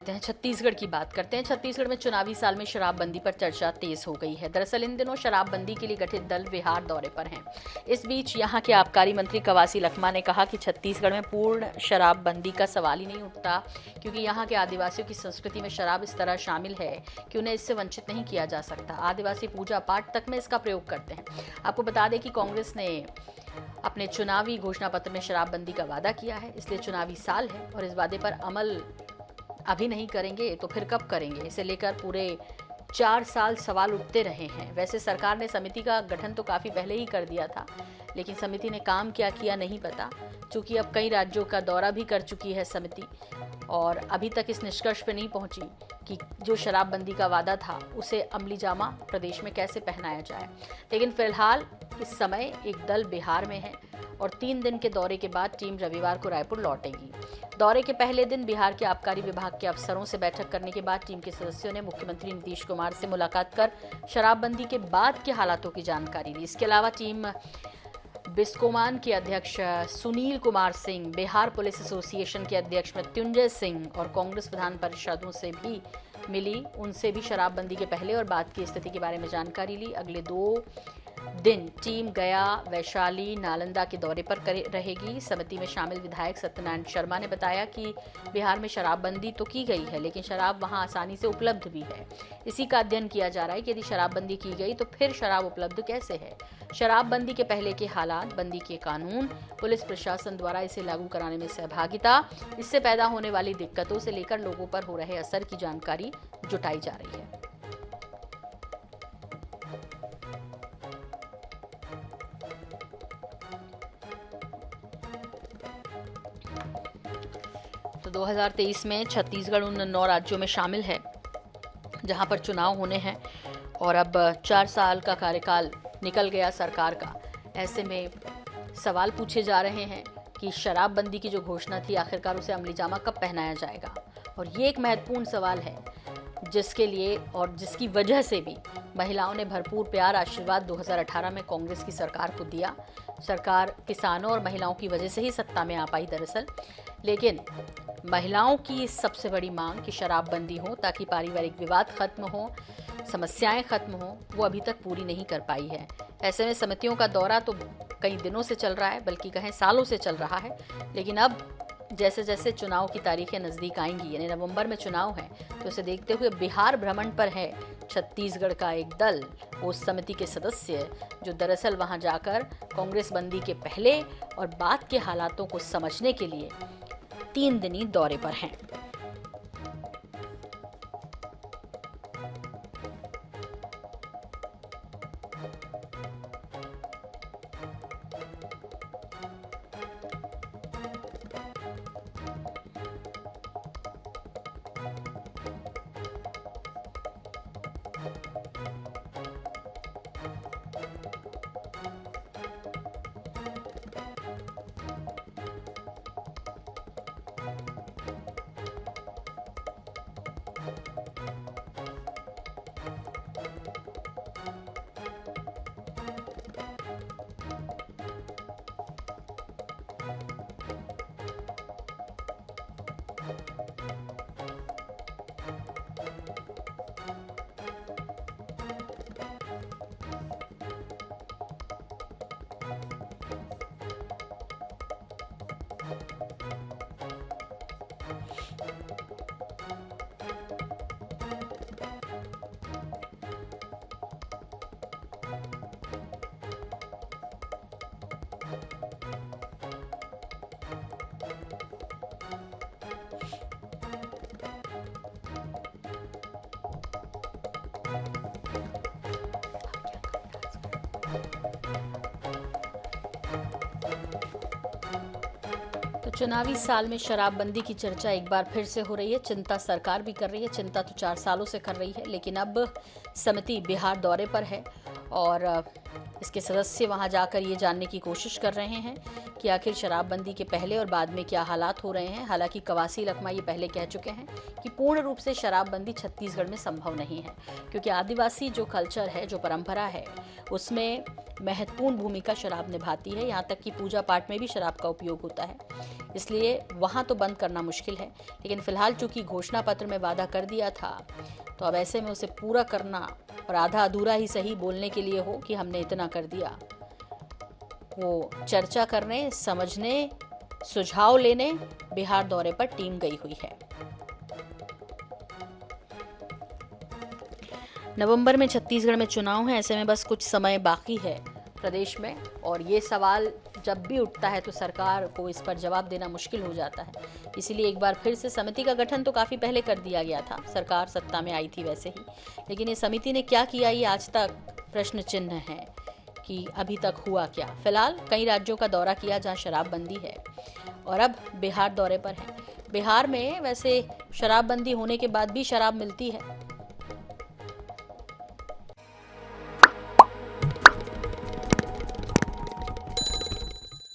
छत्तीसगढ़ की बात करते हैं। छत्तीसगढ़ में चुनावी साल में शराबबंदी पर चर्चा तेज हो गई है। दरअसल इन दिनों शराबबंदी के लिए गठित दल बिहार दौरे पर हैं। इस बीच यहां के आबकारी मंत्री कवासी लखमा ने कहा कि छत्तीसगढ़ में पूर्ण शराबबंदी का सवाल ही नहीं उठता, क्योंकि यहां के आदिवासियों की संस्कृति में शराब इस तरह शामिल है कि उन्हें इससे वंचित नहीं किया जा सकता। आदिवासी पूजा पाठ तक में इसका प्रयोग करते हैं। आपको बता दें कि कांग्रेस ने अपने चुनावी घोषणा पत्र में शराबबंदी का वादा किया है, इसलिए चुनावी साल है और इस वादे पर अमल अभी नहीं करेंगे तो फिर कब करेंगे, इसे लेकर पूरे 4 साल सवाल उठते रहे हैं। वैसे सरकार ने समिति का गठन तो काफ़ी पहले ही कर दिया था, लेकिन समिति ने काम क्या किया नहीं पता, क्योंकि अब कई राज्यों का दौरा भी कर चुकी है समिति और अभी तक इस निष्कर्ष पर नहीं पहुंची कि जो शराबबंदी का वादा था उसे अमली जामा प्रदेश में कैसे पहनाया जाए। लेकिन फिलहाल इस समय एक दल बिहार में है और 3 दिन के दौरे के बाद टीम रविवार को रायपुर लौटेगी। दौरे के पहले दिन बिहार के आबकारी विभाग के अफसरों से बैठक करने के बाद टीम के सदस्यों ने मुख्यमंत्री नीतीश कुमार से मुलाकात कर शराबबंदी के बाद के हालातों की जानकारी ली। इसके अलावा टीम बिस्कोमान के अध्यक्ष सुनील कुमार सिंह, बिहार पुलिस एसोसिएशन के अध्यक्ष मृत्युंजय सिंह और कांग्रेस विधान परिषदों से भी मिली। उनसे भी शराबबंदी के पहले और बाद की स्थिति के बारे में जानकारी ली। अगले 2 दिन टीम गया, वैशाली, नालंदा के दौरे पर रहेगी। समिति में शामिल विधायक सत्यनारायण शर्मा ने बताया कि बिहार में शराबबंदी तो की गई है, लेकिन शराब वहां आसानी से उपलब्ध भी है। इसी का अध्ययन किया जा रहा है कि यदि शराबबंदी की गई तो फिर शराब उपलब्ध कैसे है। शराबबंदी के पहले के हालात, बंदी के कानून, पुलिस प्रशासन द्वारा इसे लागू कराने में सहभागिता, इससे पैदा होने वाली दिक्कतों से लेकर लोगों पर हो रहे असर की जानकारी जुटाई जा रही है। तो 2023 में छत्तीसगढ़ उन 9 राज्यों में शामिल है जहां पर चुनाव होने हैं और अब 4 साल का कार्यकाल निकल गया सरकार का। ऐसे में सवाल पूछे जा रहे हैं कि शराबबंदी की जो घोषणा थी आखिरकार उसे अमली जामा कब पहनाया जाएगा। और ये एक महत्वपूर्ण सवाल है जिसके लिए और जिसकी वजह से भी महिलाओं ने भरपूर प्यार आशीर्वाद 2018 में कांग्रेस की सरकार को दिया। सरकार किसानों और महिलाओं की वजह से ही सत्ता में आ पाई दरअसल, लेकिन महिलाओं की सबसे बड़ी मांग कि शराबबंदी हो ताकि पारिवारिक विवाद खत्म हो, समस्याएं खत्म हो, वो अभी तक पूरी नहीं कर पाई है। ऐसे में समितियों का दौरा तो कई दिनों से चल रहा है, बल्कि कहें सालों से चल रहा है, लेकिन अब जैसे जैसे चुनाव की तारीखें नज़दीक आएंगी, यानी नवंबर में चुनाव है, तो इसे देखते हुए बिहार भ्रमण पर है छत्तीसगढ़ का एक दल, वो समिति के सदस्य जो दरअसल वहां जाकर कांग्रेस बंदी के पहले और बाद के हालातों को समझने के लिए 3 दिनी दौरे पर हैं। तो चुनावी साल में शराबबंदी की चर्चा एक बार फिर से हो रही है। चिंता सरकार भी कर रही है, चिंता तो 4 सालों से कर रही है, लेकिन अब समिति बिहार दौरे पर है और इसके सदस्य वहां जाकर ये जानने की कोशिश कर रहे हैं कि आखिर शराबबंदी के पहले और बाद में क्या हालात हो रहे हैं। हालांकि कवासी लखमा ये पहले कह चुके हैं कि पूर्ण रूप से शराबबंदी छत्तीसगढ़ में संभव नहीं है, क्योंकि आदिवासी जो कल्चर है, जो परंपरा है, उसमें महत्वपूर्ण भूमिका शराब निभाती है। यहाँ तक कि पूजा पाठ में भी शराब का उपयोग होता है, इसलिए वहाँ तो बंद करना मुश्किल है। लेकिन फिलहाल चूंकि घोषणा पत्र में वादा कर दिया था, तो अब ऐसे में उसे पूरा करना और आधा अधूरा ही सही बोलने के लिए हो कि हमने इतना कर दिया, वो चर्चा करने, समझने, सुझाव लेने बिहार दौरे पर टीम गई हुई है। नवंबर में छत्तीसगढ़ में चुनाव है, ऐसे में बस कुछ समय बाकी है प्रदेश में, और ये सवाल जब भी उठता है तो सरकार को इस पर जवाब देना मुश्किल हो जाता है। इसीलिए एक बार फिर से समिति का गठन तो काफ़ी पहले कर दिया गया था, सरकार सत्ता में आई थी वैसे ही, लेकिन ये समिति ने क्या किया, ये आज तक प्रश्न चिन्ह है कि अभी तक हुआ क्या। फिलहाल कई राज्यों का दौरा किया जहाँ शराबबंदी है, और अब बिहार दौरे पर है। बिहार में वैसे शराबबंदी होने के बाद भी शराब मिलती है,